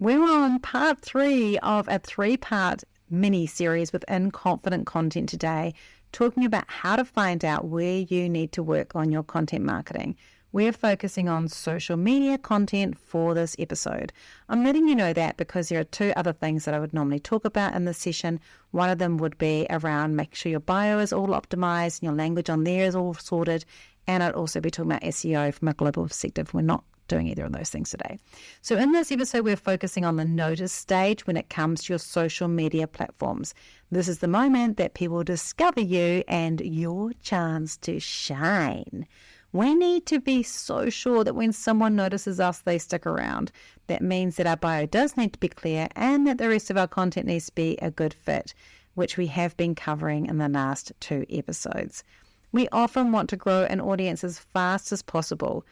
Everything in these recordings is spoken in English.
We're on part 3 of a 3-part mini-series within Confident Content today, talking about how to find out where you need to work on your content marketing. We're focusing on social media content for this episode. I'm letting you know that because there are 2 other things that I would normally talk about in this session. One of them would be around making sure your bio is all optimized and your language on there is all sorted. And I'd also be talking about SEO from a global perspective. We're not doing either of those things today. So in this episode, we're focusing on the notice stage when it comes to your social media platforms. This is the moment that people discover you and your chance to shine. We need to be so sure that when someone notices us, they stick around. That means that our bio does need to be clear and that the rest of our content needs to be a good fit, which we have been covering in the last 2 episodes. We often want to grow an audience as fast as possible,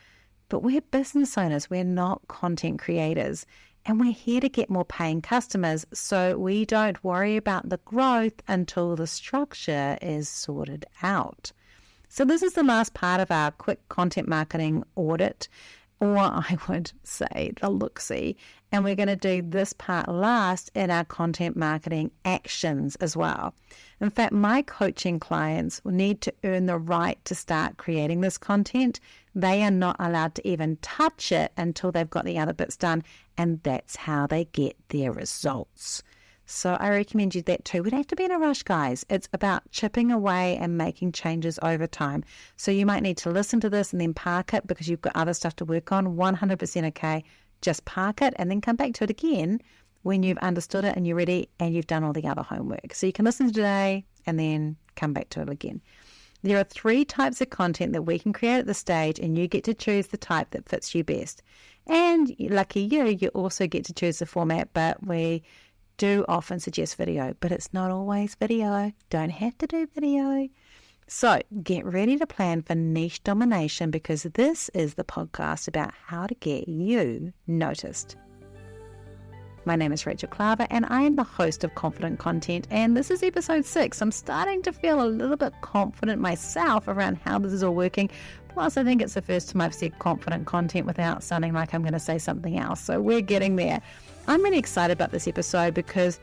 but we're business owners, we're not content creators, and we're here to get more paying customers, so we don't worry about the growth until the structure is sorted out. So this is the last part of our quick content marketing audit, or I would say a look-see, and we're going to do this part last in our content marketing actions as well. In fact, my coaching clients will need to earn the right to start creating this content. They are not allowed to even touch it until they've got the other bits done, and that's how they get their results. So I recommend you that too. We don't have to be in a rush, guys. It's about chipping away and making changes over time. So you might need to listen to this and then park it because you've got other stuff to work on. 100% okay. Just park it and then come back to it again when you've understood it and you're ready and you've done all the other homework. So you can listen today and then come back to it again. There are 3 types of content that we can create at this stage, and you get to choose the type that fits you best. And lucky you also get to choose the format, but we do often suggest video, but it's not always video. Don't have to do video. So get ready to plan for niche domination, because this is the podcast about how to get you noticed. My name is Rachel Klaver and I am the host of Confident Content, and this is episode 6. I'm starting to feel a little bit confident myself around how this is all working. Plus, I think it's the first time I've said confident content without sounding like I'm going to say something else. So we're getting there. I'm really excited about this episode because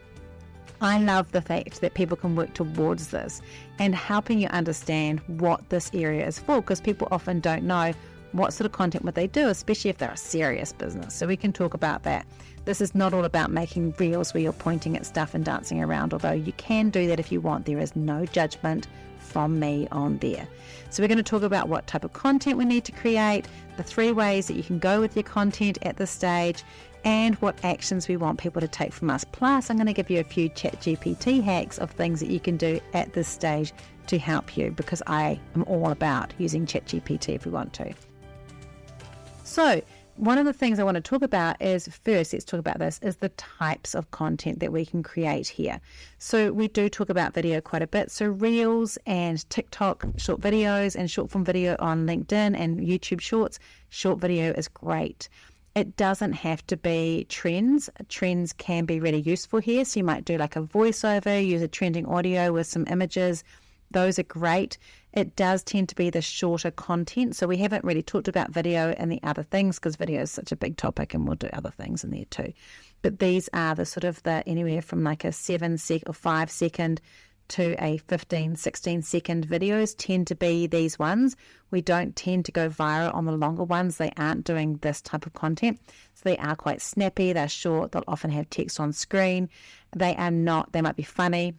I love the fact that people can work towards this and helping you understand what this area is for, because people often don't know what sort of content would they do, especially if they're a serious business. So we can talk about that. This is not all about making reels where you're pointing at stuff and dancing around, although you can do that if you want. There is no judgment from me on there. So we're going to talk about what type of content we need to create, the 3 ways that you can go with your content at this stage, and what actions we want people to take from us. Plus, I'm going to give you a few ChatGPT hacks of things that you can do at this stage to help you, because I am all about using ChatGPT if we want to. So one of the things I want to talk about is, first, let's talk about this, is the types of content that we can create here. So we do talk about video quite a bit. So Reels and TikTok short videos and short form video on LinkedIn and YouTube Shorts, short video is great. It doesn't have to be trends. Trends can be really useful here. So you might do like a voiceover, use a trending audio with some images. Those are great. It does tend to be the shorter content. So we haven't really talked about video and the other things because video is such a big topic, and we'll do other things in there too. But these are the sort of the anywhere from like a 5 second to a 15, 16 second videos tend to be these ones. We don't tend to go viral on the longer ones. They aren't doing this type of content. So they are quite snappy. They're short. They'll often have text on screen. They might be funny.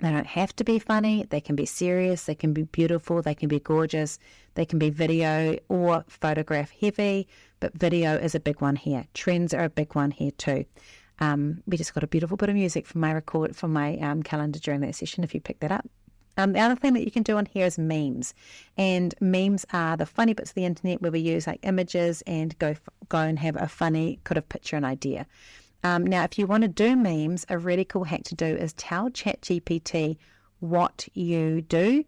They don't have to be funny. They can be serious. They can be beautiful. They can be gorgeous. They can be video or photograph heavy, but video is a big one here. Trends are a big one here too. We just got a beautiful bit of music from my calendar during that session, if you pick that up. The other thing that you can do on here is memes. And memes are the funny bits of the internet where we use like images and go and have a funny kind of picture and idea. Now, if you want to do memes, a really cool hack to do is tell ChatGPT what you do,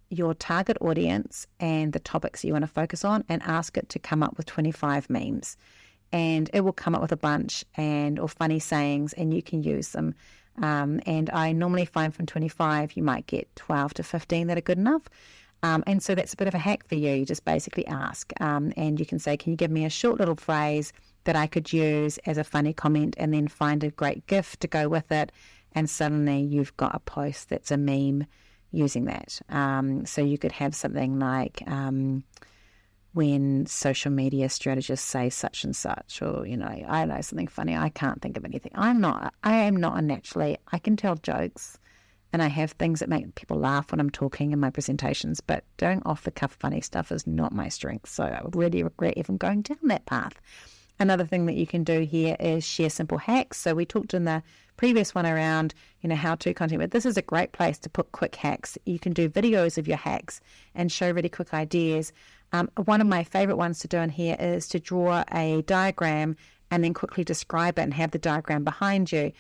your target audience, and the topics you want to focus on, and ask it to come up with 25 memes. And it will come up with a bunch or funny sayings, and you can use them. And I normally find from 25, you might get 12 to 15 that are good enough. And so that's a bit of a hack for you. You just basically ask, and you can say, can you give me a short little phrase that I could use as a funny comment and then find a great GIF to go with it. And suddenly you've got a post that's a meme using that. So you could have something like when social media strategists say such and such, or, I don't know, something funny. I can't think of anything. I am not unnaturally, I can tell jokes and I have things that make people laugh when I'm talking in my presentations, but doing off-the-cuff funny stuff is not my strength. So I would really regret even going down that path. Another thing that you can do here is share simple hacks. So we talked in the previous one around, how-to content, but this is a great place to put quick hacks. You can do videos of your hacks and show really quick ideas. One of my favorite ones to do in here is to draw a diagram and then quickly describe it and have the diagram behind you.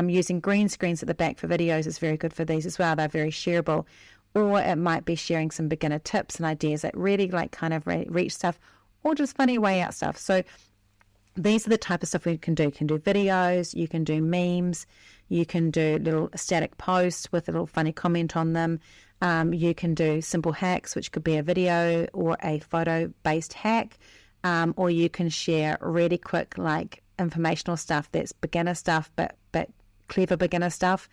Using green screens at the back for videos is very good for these as well. They're very shareable. Or it might be sharing some beginner tips and ideas that really kind of reach stuff, or just funny way out stuff. So these are the type of stuff we can do. You can do videos, you can do memes, you can do little static posts with a little funny comment on them. You can do simple hacks, which could be a video or a photo-based hack, or you can share really quick, informational stuff that's beginner stuff, but clever beginner stuff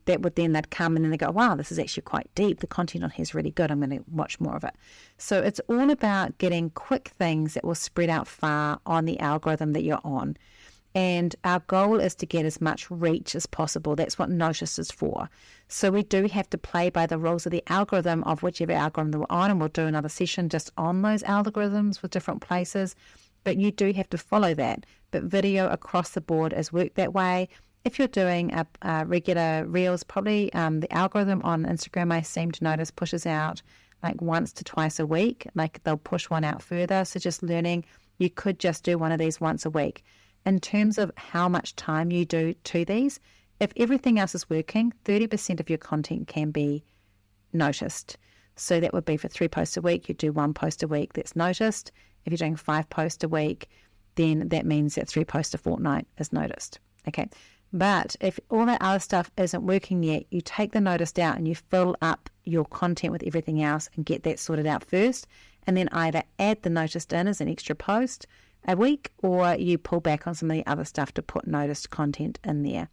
that would then they'd come and then they go, wow, this is actually quite deep. The content on here is really good. I'm going to watch more of it. So it's all about getting quick things that will spread out far on the algorithm that you're on. And our goal is to get as much reach as possible. That's what Notice is for. So we do have to play by the rules of the algorithm of whichever algorithm that we're on, and we'll do another session just on those algorithms with different places. But you do have to follow that. But video across the board is worked that way. If you're doing a regular Reels, probably the algorithm on Instagram, I seem to notice, pushes out once to twice a week. They'll push one out further. So just learning, you could just do one of these once a week. In terms of how much time you do to these, if everything else is working, 30% of your content can be noticed. So that would be for 3 posts a week. You do 1 post a week that's noticed. If you're doing 5 posts a week, then that means that 3 posts a fortnight is noticed. Okay. But if all that other stuff isn't working yet, you take the noticed out and you fill up your content with everything else and get that sorted out first, and then either add the noticed in as an extra post a week, or you pull back on some of the other stuff to put noticed content in there.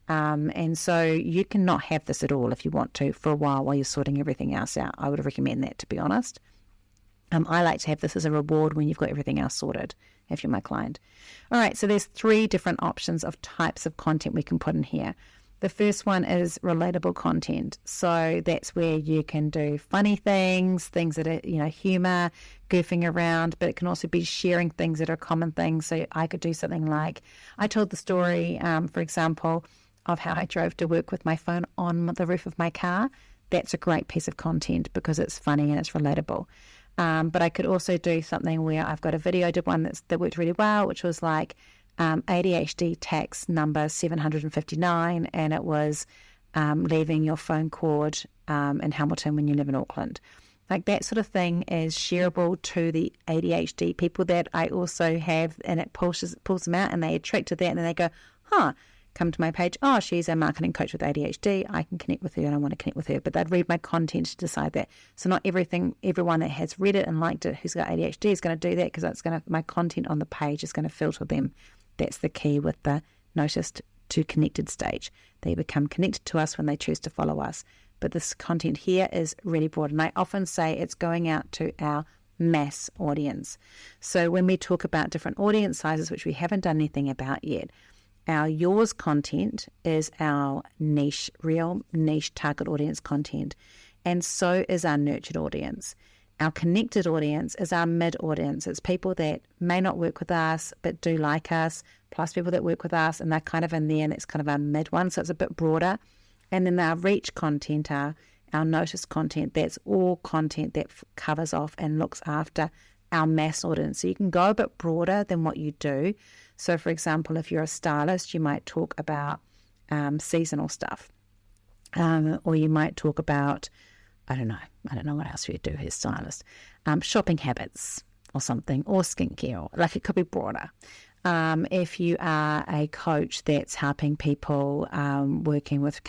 And so you cannot have this at all if you want to for a while you're sorting everything else out. I would recommend that, to be honest. I like to have this as a reward when you've got everything else sorted, if you're my client. All right, so there's 3 different options of types of content we can put in here. The first one is relatable content. So that's where you can do funny things that are, humor, goofing around, but it can also be sharing things that are common things. So I could do something like, I told the story, for example, of how I drove to work with my phone on the roof of my car. That's a great piece of content because it's funny and it's relatable. But I could also do something where I've got a video. I did one that worked really well, which was ADHD tax number 759, and it was leaving your phone cord in Hamilton when you live in Auckland. That sort of thing is shareable to the ADHD people that I also have, and it pulls them out and they attract to that, and then they go, come to my page, she's a marketing coach with ADHD, I can connect with her and I want to connect with her. But they'd read my content to decide that. So not everyone that has read it and liked it who's got ADHD is going to do that, because my content on the page is going to filter them. That's the key with the noticed to connected stage. They become connected to us when they choose to follow us. But this content here is really broad, and I often say it's going out to our mass audience. So when we talk about different audience sizes, which we haven't done anything about yet, our yours content is our niche, real niche target audience content, and so is our nurtured audience. Our connected audience is our mid audience. It's people that may not work with us but do like us, plus people that work with us and they're kind of in there, and it's kind of our mid one, so it's a bit broader. And then our reach content, our notice content, that's all content that covers off and looks after our mass audience. So you can go a bit broader than what you do. So for example, if you're a stylist, you might talk about seasonal stuff, or you might talk about, I don't know what else you do as a stylist, shopping habits or something, or skincare, it could be broader. If you are a coach that's helping people working with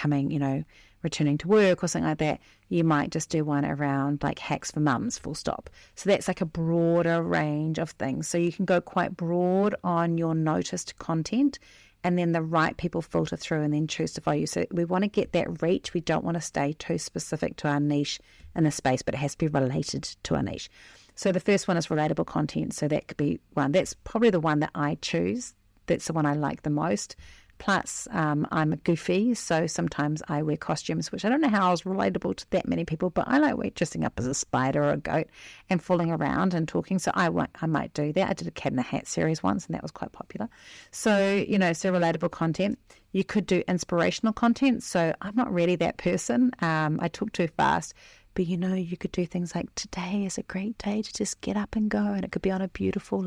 returning to work or something like that, you might just do one around like hacks for mums, full stop. So that's like a broader range of things. So you can go quite broad on your noticed content, and then the right people filter through and then choose to follow you. So we want to get that reach. We don't want to stay too specific to our niche in the space, but it has to be related to our niche. So the first one is relatable content. So that could be one. That's probably the one that I choose. That's the one I like the most. Plus, I'm goofy, so sometimes I wear costumes, which I don't know how is relatable to that many people, but I like dressing up as a spider or a goat and fooling around and talking. So I might do that. I did a cat in the hat series once, and that was quite popular. So, so relatable content. You could do inspirational content. So I'm not really that person. I talk too fast. But, you could do things like, today is a great day to just get up and go. And it could be on a beautiful,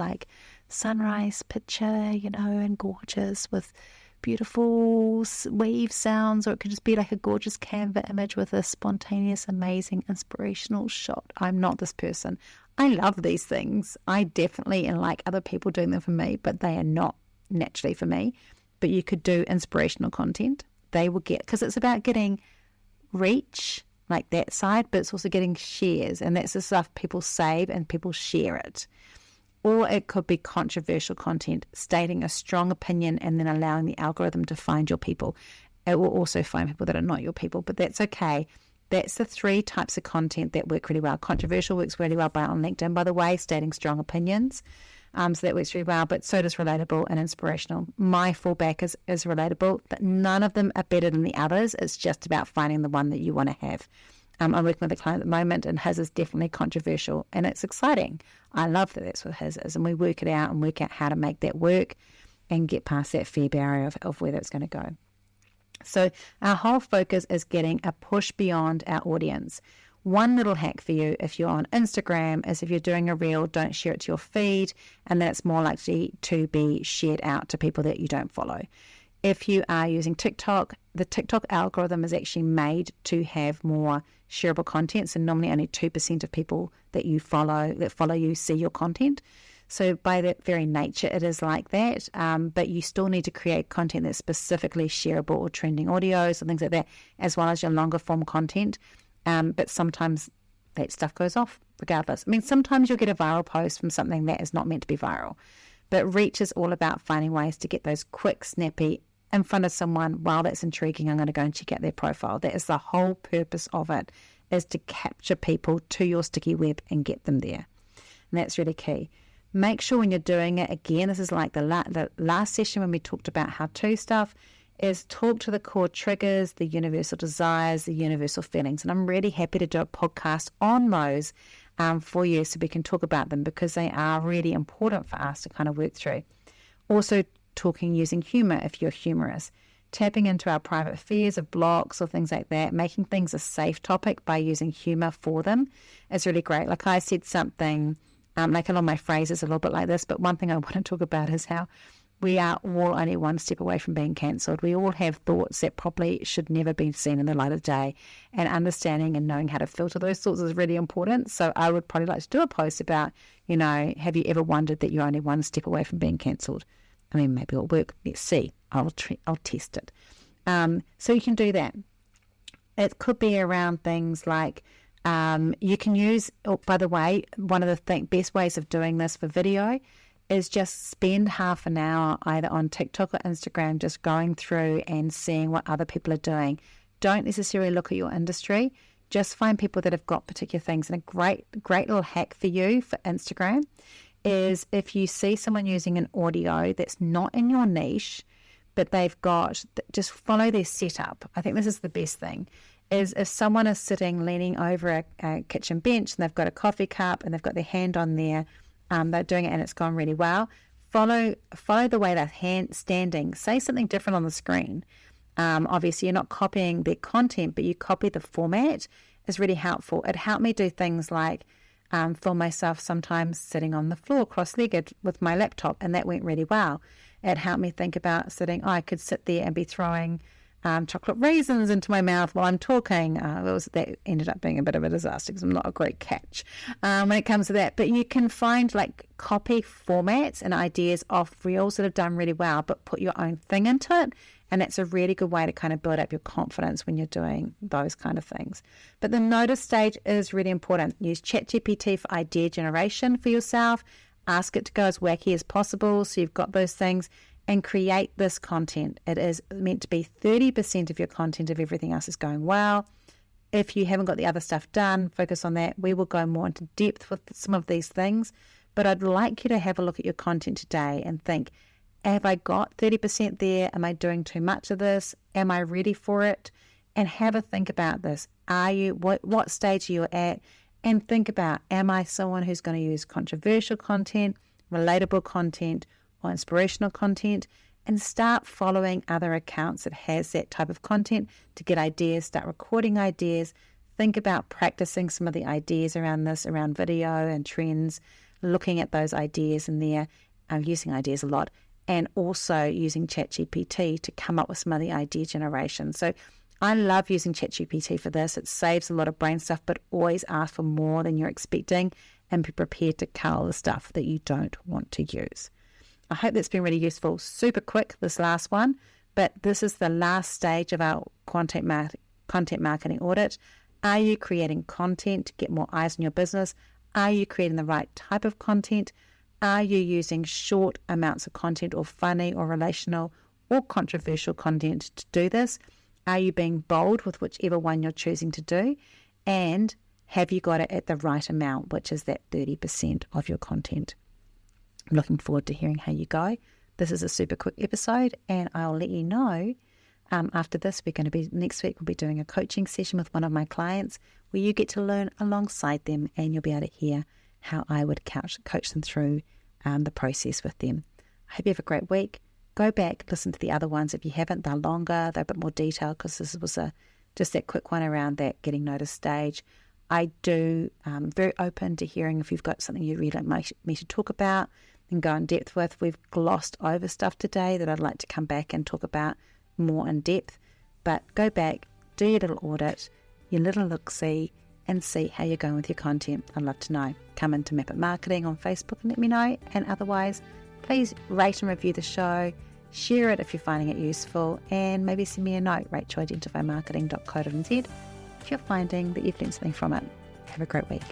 sunrise picture, and gorgeous with beautiful wave sounds. Or it could just be like a gorgeous Canva image with a spontaneous, amazing, inspirational shot. I'm not this person. I love these things. I definitely like other people doing them for me, but they are not naturally for me. But you could do inspirational content. They will because it's about getting reach, like that side, but it's also getting shares, and that's the stuff people save and people share it. Or it could be controversial content, stating a strong opinion and then allowing the algorithm to find your people. It will also find people that are not your people, but that's okay. That's the 3 types of content that work really well. Controversial works really well on LinkedIn, by the way, stating strong opinions. So that works really well, but so does relatable and inspirational. My fallback is relatable, but none of them are better than the others. It's just about finding the one that you want to have. I'm working with a client at the moment, and his is definitely controversial, and it's exciting. I love that that's what his is, and we work it out and work out how to make that work and get past that fear barrier of where that's going to go. So our whole focus is getting a push beyond our audience. One little hack for you if you're on Instagram is if you're doing a reel, don't share it to your feed, and that's more likely to be shared out to people that you don't follow. If you are using TikTok, the TikTok algorithm is actually made to have more shareable content. So normally only 2% of people that follow you see your content. So by that very nature, it is like that. But you still need to create content that's specifically shareable, or trending audios and things like that, as well as your longer form content. But sometimes that stuff goes off regardless. I mean, sometimes you'll get a viral post from something that is not meant to be viral. But reach is all about finding ways to get those quick, snappy, in front of someone. Wow, that's intriguing. I'm going to go and check out their profile. That is the whole purpose of it, is to capture people to your sticky web and get them there. And that's really key. Make sure when you're doing it, again, this is like the last session when we talked about how-to stuff, is talk to the core triggers, the universal desires, the universal feelings. And I'm really happy to do a podcast on those for you, so we can talk about them, because they are really important for us to kind of work through. Also, talking using humor if you're humorous. Tapping into our private fears of blocks or things like that, making things a safe topic by using humor for them is really great. Like I said something, like a lot of my phrases a little bit like this, but one thing I want to talk about is how we are all only one step away from being cancelled. We all have thoughts that probably should never be seen in the light of day, and understanding and knowing how to filter those thoughts is really important. So I would probably like to do a post about, have you ever wondered that you're only one step away from being cancelled? I mean, maybe it'll work. Let's see. I'll test it. So you can do that. It could be around things like you can use, by the way, one of the best ways of doing this for video is just spend half an hour either on TikTok or Instagram just going through and seeing what other people are doing. Don't necessarily look at your industry. Just find people that have got particular things. And a great little hack for you for Instagram is if you see someone using an audio that's not in your niche, but they've got, just follow their setup. I think this is the best thing, is if someone is sitting leaning over a kitchen bench and they've got a coffee cup and they've got their hand on there, they're doing it and it's gone really well, follow the way they're standing. Say something different on the screen. Obviously, you're not copying their content, but you copy the format is really helpful. It helped me do things like film myself sometimes sitting on the floor cross-legged with my laptop, and that went really well. It helped me think about I could sit there and be throwing chocolate raisins into my mouth while I'm talking. That ended up being a bit of a disaster because I'm not a great catch when it comes to that. But you can find like copy formats and ideas off reels that have done really well, but put your own thing into it. And that's a really good way to kind of build up your confidence when you're doing those kind of things. But the notice stage is really important. Use ChatGPT for idea generation for yourself. Ask it to go as wacky as possible so you've got those things, and create this content. It is meant to be 30% of your content if everything else is going well. If you haven't got the other stuff done, focus on that. We will go more into depth with some of these things, but I'd like you to have a look at your content today and think, have I got 30% there? Am I doing too much of this? Am I ready for it? And have a think about this. Are you, what stage are you at? And think about, am I someone who's going to use controversial content, relatable content, or inspirational content? And start following other accounts that has that type of content to get ideas. Start recording ideas. Think about practicing some of the ideas around this, around video and trends, looking at those ideas in there. I'm using ideas a lot, and also using ChatGPT to come up with some of the idea generation. So I love using ChatGPT for this. It saves a lot of brain stuff, but always ask for more than you're expecting and be prepared to cull the stuff that you don't want to use. I hope that's been really useful. Super quick, this last one, but this is the last stage of our content marketing audit. Are you creating content to get more eyes on your business? Are you creating the right type of content? Are you using short amounts of content or funny or relational or controversial content to do this? Are you being bold with whichever one you're choosing to do? And have you got it at the right amount, which is that 30% of your content? I'm looking forward to hearing how you go. This is a super quick episode, and I'll let you know after this. Next week, we'll be doing a coaching session with one of my clients where you get to learn alongside them, and you'll be able to hear how I would coach them through the process with them. I hope you have a great week. Go back, listen to the other ones. If you haven't, they're longer, they're a bit more detailed, because this was just that quick one around that getting noticed stage. I do very open to hearing if you've got something you really like me to talk about and go in depth with. We've glossed over stuff today that I'd like to come back and talk about more in depth. But go back, do your little audit, your little look-see, and see how you're going with your content. I'd love to know. Come into Map It Marketing on Facebook and let me know. And otherwise, please rate and review the show. Share it if you're finding it useful, and maybe send me a note, rachel@identifymarketing.co.nz, if you're finding that you've learned something from it. Have a great week.